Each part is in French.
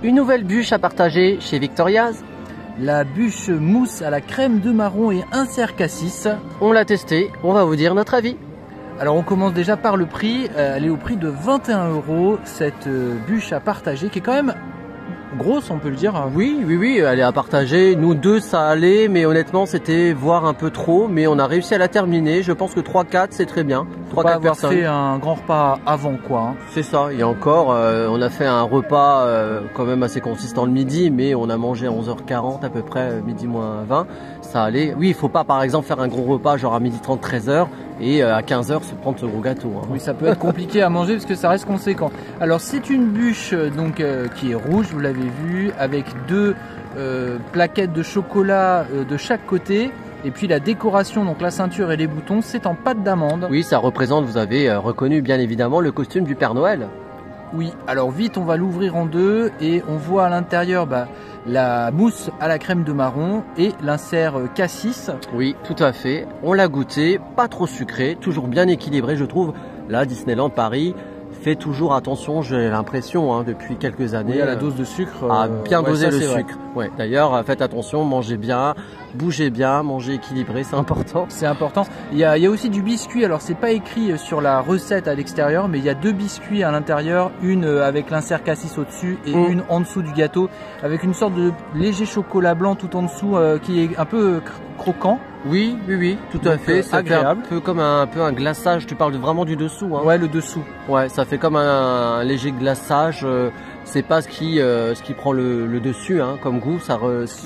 Une nouvelle bûche à partager chez Victoria's. La bûche mousse à la crème de marron et insert cassis. On l'a testé, on va vous dire notre avis. Alors on commence déjà par le prix, elle est au prix de 21 € cette bûche à partager qui est quand même grosse, on peut le dire. Oui, elle est à partager. Nous deux ça allait, mais honnêtement c'était voire un peu trop, mais on a réussi à la terminer. Je pense que 3-4 c'est très bien. 3-4 personnes. Fait un grand repas avant quoi. Hein. C'est ça, et encore on a fait un repas quand même assez consistant le midi, mais on a mangé à 11h40 à peu près, midi moins 20. Ça allait. Oui, il faut pas par exemple faire un gros repas genre à 12h30, 13h et à 15h se prendre ce gros gâteau. Hein. Oui, ça peut être compliqué à manger parce que ça reste conséquent. Alors c'est une bûche donc qui est rouge, vous l'avez vu, avec deux plaquettes de chocolat de chaque côté. Et puis la décoration, donc la ceinture et les boutons, c'est en pâte d'amande. Oui, ça représente, vous avez reconnu bien évidemment le costume du Père Noël. Oui, alors vite on va l'ouvrir en deux et on voit à l'intérieur la mousse à la crème de marron et l'insert cassis. Oui, tout à fait. On l'a goûté, pas trop sucré, toujours bien équilibré je trouve. Là, Disneyland Paris fait toujours attention, j'ai l'impression, depuis quelques années. Oui, à la dose de sucre. À bien doser le sucre. Ouais. D'ailleurs, faites attention, mangez bien, bougez bien, mangez équilibré, c'est important. C'est important. Il y a aussi du biscuit, alors c'est pas écrit sur la recette à l'extérieur, mais il y a deux biscuits à l'intérieur, une avec l'insert cassis au-dessus et une en dessous du gâteau, avec une sorte de léger chocolat blanc tout en dessous qui est un peu croquant. Oui, tout à fait. Ça agréable. fait un peu comme un glaçage. Tu parles vraiment du dessous, hein. Ouais, le dessous. Ouais, ça fait comme un léger glaçage. C'est pas ce qui prend le dessus, hein, comme goût.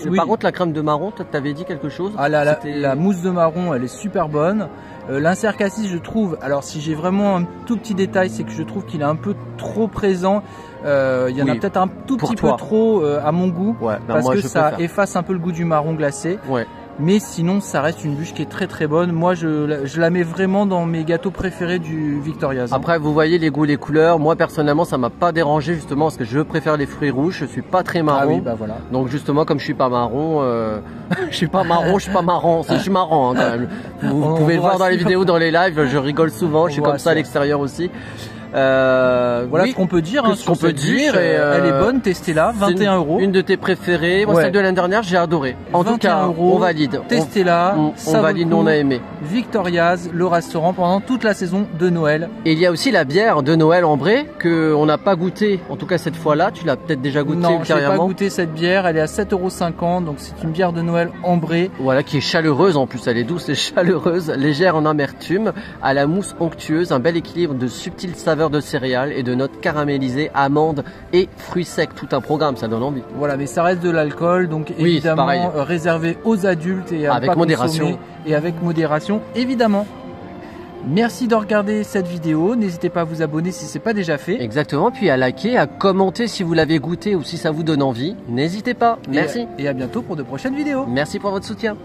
Oui. Par contre, la crème de marron, t'avais dit quelque chose. Ah, la mousse de marron, elle est super bonne. L'insert cassis, je trouve. Alors, si j'ai vraiment un tout petit détail, c'est que je trouve qu'il est un peu trop présent. Il y en a peut-être un tout petit peu trop à mon goût, parce que ça efface un peu le goût du marron glacé. Ouais. Mais sinon, ça reste une bûche qui est très très bonne. Moi, je la mets vraiment dans mes gâteaux préférés du Victoria's. Après, vous voyez les goûts, les couleurs. Moi, personnellement, ça m'a pas dérangé justement parce que je préfère les fruits rouges. Je suis pas très marron. Ah oui, bah voilà. Donc justement, comme je suis pas marron, je suis pas marron. Je suis marrant hein, quand même. Vous pouvez le voir dans les vidéos, dans les lives. Je rigole souvent. Je suis comme ça à l'extérieur aussi. Voilà ce qu'on peut dire. Ce qu'on peut dire. Elle est bonne, testez-la, 21 €. Une de tes préférées. Moi, celle de l'année dernière, j'ai adoré. En tout cas, on valide. Testez-la. On valide, on a aimé. Victoria's, le restaurant pendant toute la saison de Noël. Et il y a aussi la bière de Noël ambrée que on n'a pas goûté. En tout cas, cette fois-là, tu l'as peut-être déjà goûté ultérieurement. Non, je n'ai pas goûté cette bière. Elle est à 7,50 €. Donc c'est une bière de Noël ambrée. Voilà, qui est chaleureuse en plus. Elle est douce et chaleureuse, légère en amertume, à la mousse onctueuse, un bel équilibre de subtiles saveurs de céréales et de notes caramélisées, amandes et fruits secs. Tout un programme, ça donne envie. Voilà, mais ça reste de l'alcool, donc évidemment réservé aux adultes et avec modération. Et avec modération, évidemment. Merci de regarder cette vidéo. N'hésitez pas à vous abonner si ce n'est pas déjà fait. Exactement, puis à liker, à commenter si vous l'avez goûté ou si ça vous donne envie. N'hésitez pas. Merci. Et à bientôt pour de prochaines vidéos. Merci pour votre soutien.